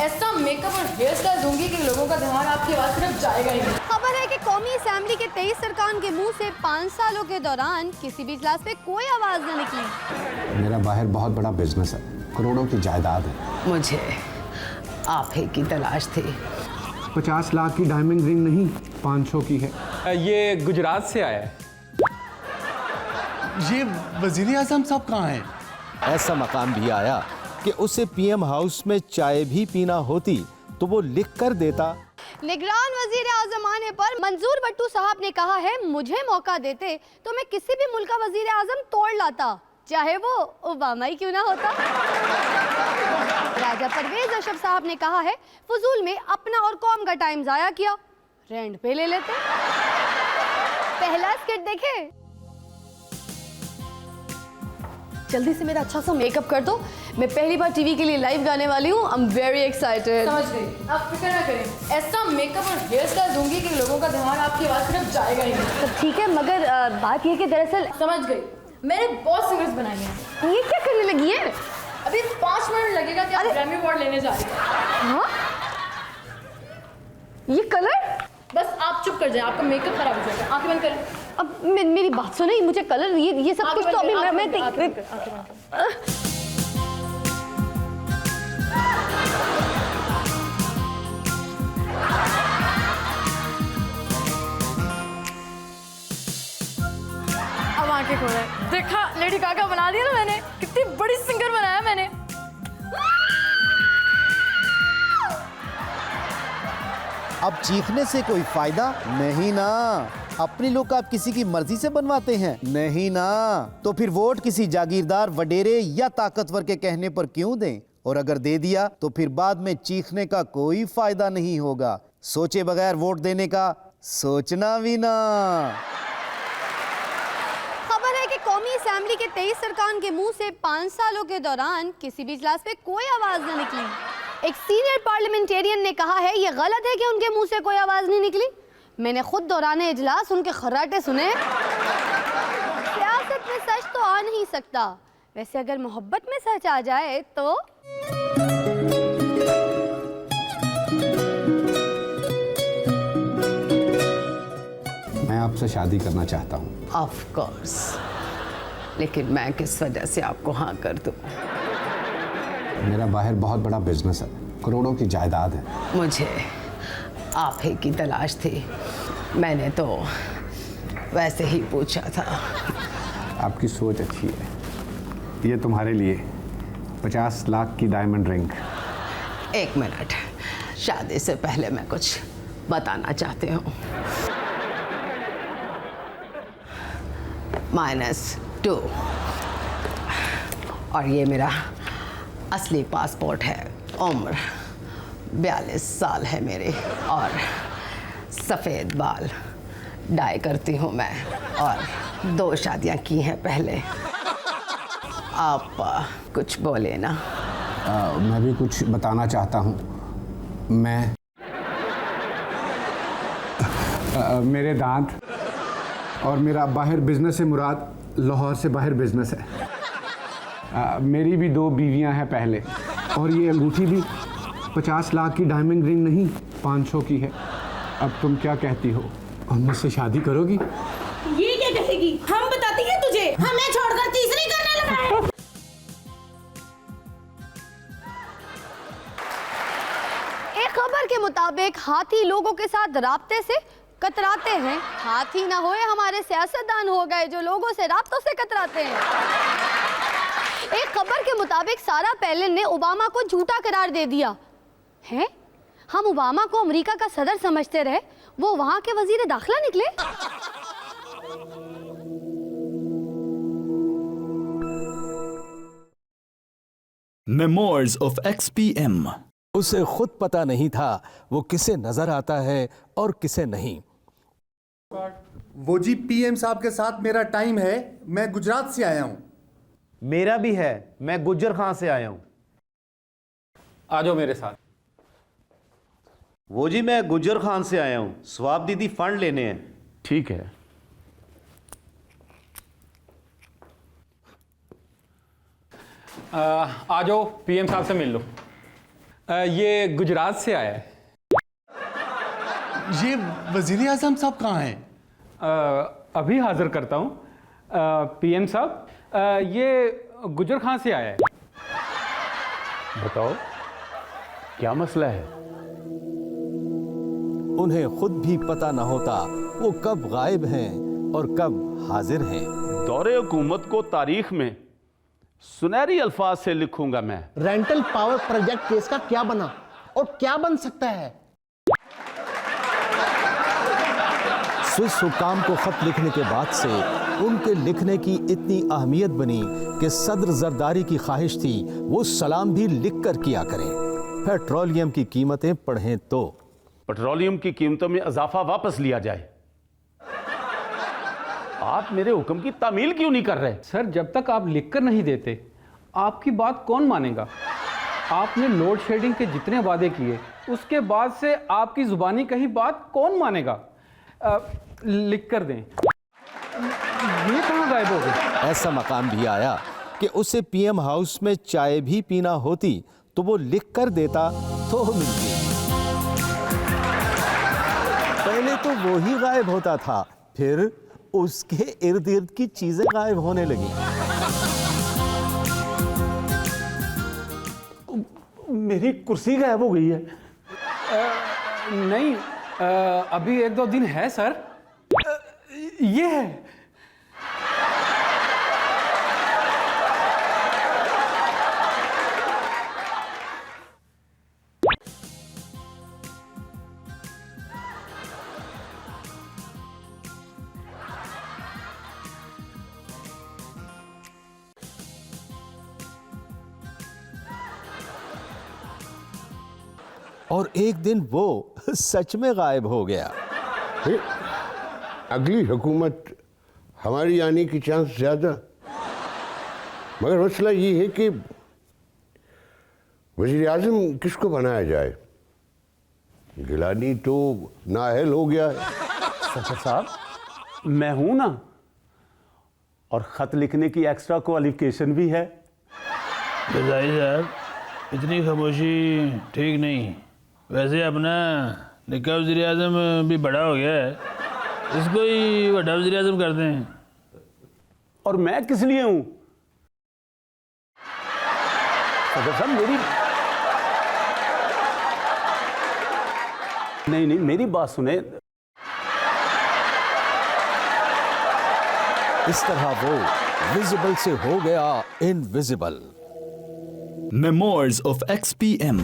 ऐसा मेकअप और hair style दूंगी कि लोगों का ध्यान आपकी आवाज तरफ जाएगा ही नहीं। खबर है कि कौमी असेंबली के 23 अरकान के मुंह से 5 सालों के दौरान किसी भी इजलास में कोई आवाज न निकली। मेरा बाहर बहुत बड़ा बिजनेस है, करोड़ों की जायदाद है। मुझे आप ही की तलाश थी। 50 लाख की डायमंड रिंग नहीं, 500 की है। ये गुजरात से आया है। ये वजीर आजम साहब कहाँ हैं? ऐसा मकाम भी आया कि उसे पीएम हाउस में चाय भी पीना होती तो वो लिख कर देता। निगरान वजीर आजम आने पर मंजूर भट्टू साहब ने कहा है, मुझे मौका देते तो मैं किसी भी मुल्क का वजीर आजम तोड़ लाता, चाहे वो ओबामा ही क्यों ना होता। राजा परवेज अशरफ साहब ने कहा है, फजूल में अपना और कौम का टाइम जाया किया, रेंट पे ले लेते। पहला स्किट देखे। जल्दी से मेरा अच्छा सा मेकअप कर दो, मैं पहली बार टीवी के लिए लाइव गाने वाली हूँ। I am very excited. समझ गई, आप फिक्र ना करें। ऐसा मेकअप और हेयर स्टाइल दूंगी कि लोगों का ध्यान आपकी आवाज तरफ जाएगा ही नहीं। तो ठीक है, मगर बात ये कि दरअसल समझ गई, मैंने बहुत सिंगर्स बनाए हैं। ये क्या करने लगी है? अभी 5 मिनट लगेगा कि आप ग्रैमी अवार्ड लेने जा रही हैं। हाँ? ये कलर? बस आप चुप कर जाएं, आपका मेकअप खराब हो जाएगा। आंखें बंद करें। अब मेरी बात सुने, मुझे कलर ये सब कुछ तो अभी मैं अब आंखें खोले। देखा लेडी गागा बना दिया ना मैंने, कितनी बड़ी सिंगर बनाया मैंने। अब चीखने से कोई फायदा नहीं ना। अपनी लुक आप किसी की मर्जी से बनवाते हैं नहीं ना, तो फिर वोट किसी जागीरदार, वडेरे या ताकतवर के कहने पर क्यों दें? और अगर दे दिया तो फिर बाद में चीखने का कोई फायदा नहीं होगा। सोचे बगैर वोट देने का सोचना भी ना। खबर है कि कौमी असेंबली के 23 अरकान के मुंह से 5 सालों के दौरान किसी भी इजलास में कोई आवाज न निकली। एक सीनियर पार्लियामेंटेरियन ने कहा है, ये गलत है कि उनके मुंह से कोई आवाज नहीं निकली। मैंने खुद दौरान इजलास उनके खर्राटे सुने। सियासत में सच तो आ नहीं सकता, वैसे अगर मोहब्बत में सच आ जाए तो मैं आपसे शादी करना चाहता हूँ। ऑफ कोर्स, लेकिन मैं किस वजह से आपको हाँ कर दूं? मेरा बाहर बहुत बड़ा बिजनेस है, करोड़ों की जायदाद है। मुझे आप ही की तलाश थी, मैंने तो वैसे ही पूछा था। आपकी सोच अच्छी है। ये तुम्हारे लिए 50 लाख की डायमंड रिंग। एक मिनट, शादी से पहले मैं कुछ बताना चाहती हूँ। -2 और ये मेरा असली पासपोर्ट है। उम्र 42 साल है मेरी और सफ़ेद बाल डाई करती हूँ मैं, और 2 शादियाँ की हैं पहले। आप कुछ बोले ना। मैं भी कुछ बताना चाहता हूँ। मैं मेरे दांत और मेरा बाहर बिजनेस से मुराद लाहौर से बाहर बिजनेस है। मेरी भी 2 बीवियां हैं पहले, और ये अंगूठी भी 50 लाख की डायमंड रिंग नहीं, 500 की है। अब तुम क्या कहती हो, हम मुझसे शादी करोगी? ये क्या कहेगी? हम बताती हैं तुझे, हमें छोड़कर तीसरी करने लगा है। एक खबर के मुताबिक हाथी लोगों के साथ राब्ते से कतराते हैं। हाथी ना होए हमारे सियासतदान हो गए जो लोगों से राब्तों से कतराते हैं। एक खबर के मुताबिक सारा पैलिन ने ओबामा को झूठा करार दे दिया है। हम ओबामा को अमेरिका का सदर समझते रहे, वो वहां के वजीर दाखिला निकले। Memoirs of XPM। उसे खुद पता नहीं था वो किसे नजर आता है और किसे नहीं। वो जी पीएम साहब के साथ मेरा टाइम है, मैं गुजरात से आया हूँ। मेरा भी है, मैं गुज्जर खां से आया हूँ। आ जाओ मेरे साथ। वो जी मैं गुज्जर खान से आया हूँ, स्वाब दीदी फंड लेने हैं। ठीक है। आ जाओ, पीएम साहब से मिल लो। ये गुजरात से आया है। ये वजीर आजम साहब कहाँ हैं? अभी हाजिर करता हूँ। पीएम साहब, ये गुजर खान से आया है। बताओ क्या मसला है? उन्हें खुद भी पता न होता वो कब गायब हैं और कब हाजिर हैं। दौरे हुकूमत को तारीख में सुनहरी अल्फाज से लिखूंगा मैं। रेंटल पावर प्रोजेक्ट केस का क्या बना और क्या बन सकता है? स्विस हुक्काम को खत लिखने के बाद से उनके लिखने की इतनी अहमियत बनी कि सदर जरदारी की ख्वाहिश थी वो सलाम भी लिख कर किया करें। पेट्रोलियम की कीमतें बढ़ें तो पेट्रोलियम की कीमतों में इजाफा वापस लिया जाए। आप मेरे हुक्म की तामील क्यों नहीं कर रहे? सर, जब तक आप लिखकर नहीं देते आपकी बात कौन मानेगा? आपने लोड शेडिंग के जितने वादे किए उसके बाद से आपकी जुबानी कही बात कौन मानेगा? लिख कर दें। ये कहाँ गायब हो गए? ऐसा मकाम भी आया कि उसे पीएम हाउस में चाय भी पीना होती तो वो लिख कर देता तो मिलती। पहले तो वो ही गायब होता था, फिर उसके इर्द गिर्द की चीजें गायब होने लगी। मेरी कुर्सी गायब हो गई है। नहीं, अभी 1-2 दिन है सर। ये है। और एक दिन वो सच में गायब हो गया। अगली हुकूमत हमारी आने की चांस ज़्यादा, मगर मसला ये है कि वज़ीर आज़म किसको बनाया जाए। गिलानी तो नाअहल हो गया है। सदर साहब, मैं हूं ना, और खत लिखने की एक्स्ट्रा क्वालिफिकेशन भी है। बधाई साहब, इतनी खामोशी ठीक नहीं। वैसे अपना निक्का वज़ीर आज़म भी बड़ा हो गया है, इसको ही बड़ा वज़ीर आज़म करते हैं। और मैं किस लिए हूं? सदर साहब, नहीं, मेरी बात सुने। इस तरह वो विजिबल से हो गया इनविजिबल। Memoirs of XPM.